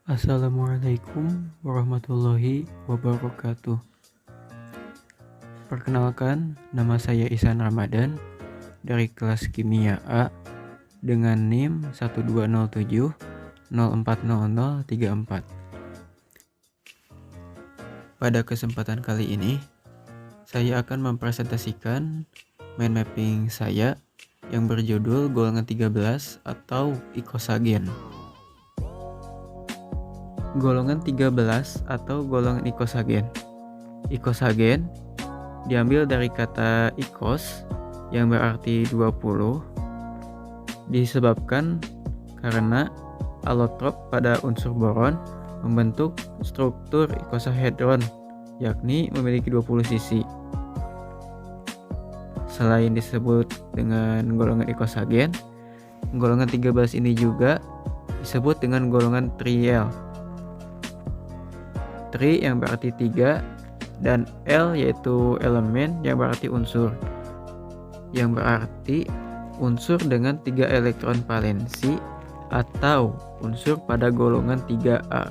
Assalamualaikum warahmatullahi wabarakatuh. Perkenalkan, nama saya Ihsan Ramadan dari kelas Kimia A dengan NIM 1207040034. Pada kesempatan kali ini, saya akan mempresentasikan mind mapping saya yang berjudul golongan 13 atau ikosagen. Golongan 13 atau golongan ikosagen. Ikosagen diambil dari kata ikos yang berarti 20, disebabkan karena alotrop pada unsur boron membentuk struktur ikosahedron, yakni memiliki 20 sisi. Selain disebut dengan golongan ikosagen, golongan 13 ini juga disebut dengan golongan triel. Tri yang berarti 3 dan L yaitu elemen yang berarti unsur, yang berarti unsur dengan 3 elektron valensi atau unsur pada golongan 3A.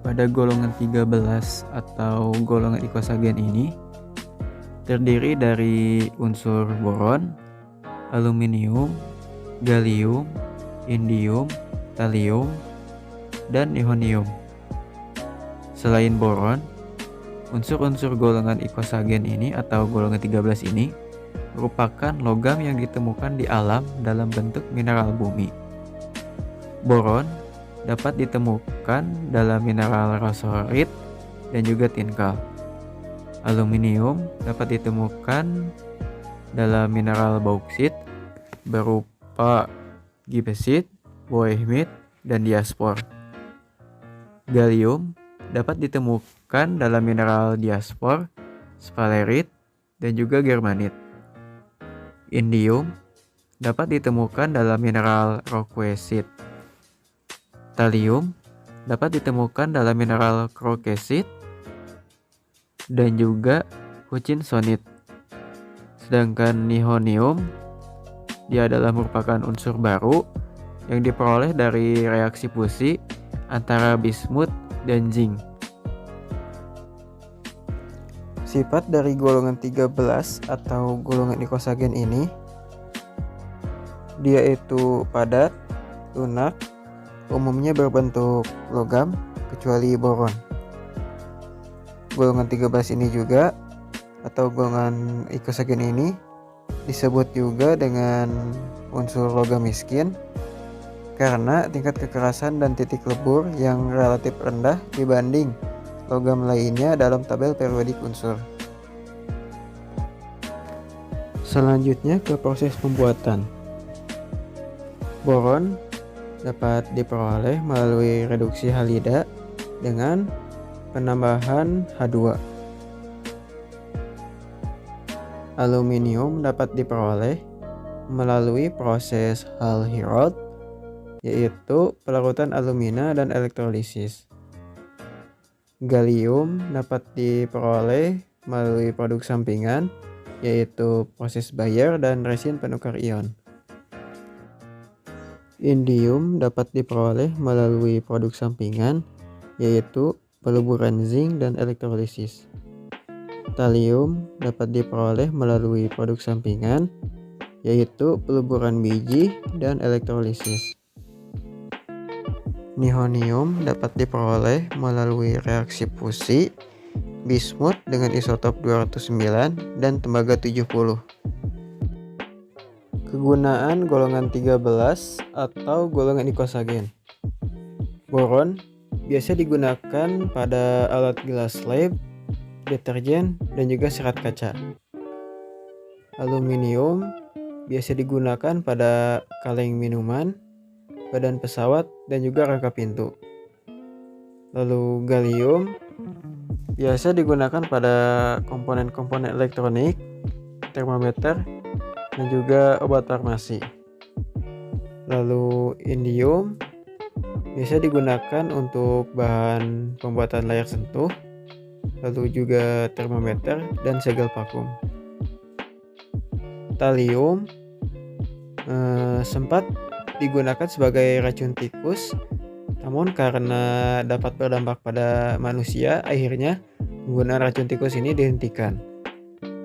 Pada golongan 13 atau golongan ikosagen ini terdiri dari unsur boron, aluminium, gallium, indium, thallium, dan nihonium. Selain boron, unsur-unsur golongan ikosagen ini atau golongan 13 ini merupakan logam yang ditemukan di alam dalam bentuk mineral bumi. Boron dapat ditemukan dalam mineral rosorit dan juga tinkal. Aluminium dapat ditemukan dalam mineral bauksit berupa gibesit, boehmit, dan diaspor. Gallium dapat ditemukan dalam mineral diaspor, sphalerite, dan juga germanit. Indium dapat ditemukan dalam mineral roquesit. Thallium dapat ditemukan dalam mineral krokesit dan juga hutchinsonite. Sedangkan nihonium dia adalah merupakan unsur baru yang diperoleh dari reaksi fusi antara bismut dan zinc. Sifat dari golongan 13 atau golongan ikosagen ini, dia itu padat, lunak, umumnya berbentuk logam kecuali boron. Golongan 13 ini juga atau golongan ikosagen ini disebut juga dengan unsur logam miskin karena tingkat kekerasan dan titik lebur yang relatif rendah dibanding logam lainnya dalam tabel periodik unsur. Selanjutnya ke proses pembuatan. Boron dapat diperoleh melalui reduksi halida dengan penambahan H2. Aluminium dapat diperoleh melalui proses Hall-Héroult, yaitu pelarutan alumina dan elektrolisis. Gallium dapat diperoleh melalui produk sampingan, yaitu proses Bayer dan resin penukar ion. Indium dapat diperoleh melalui produk sampingan, yaitu peluburan zinc dan elektrolisis. Thallium dapat diperoleh melalui produk sampingan, yaitu peluburan biji dan elektrolisis. Nihonium dapat diperoleh melalui reaksi fusi bismut dengan isotop 209 dan tembaga 70. Kegunaan golongan 13 atau golongan ikosagen. Boron biasa digunakan pada alat gelas lab, deterjen, dan juga serat kaca. Aluminium biasa digunakan pada kaleng minuman, badan pesawat, dan juga rangka pintu. Lalu gallium biasa digunakan pada komponen-komponen elektronik, termometer, dan juga obat farmasi. Lalu indium biasa digunakan untuk bahan pembuatan layar sentuh, lalu juga termometer dan segel vakum. Thallium sempat digunakan sebagai racun tikus, namun karena dapat berdampak pada manusia, akhirnya penggunaan racun tikus ini dihentikan.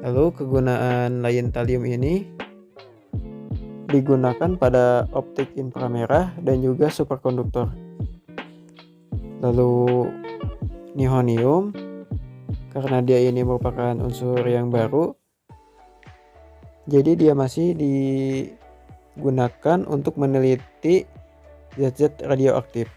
Lalu kegunaan lain talium ini digunakan pada optik inframerah dan juga superkonduktor. Lalu nihonium, karena dia ini merupakan unsur yang baru, jadi dia masih digunakan untuk meneliti zat-zat radioaktif.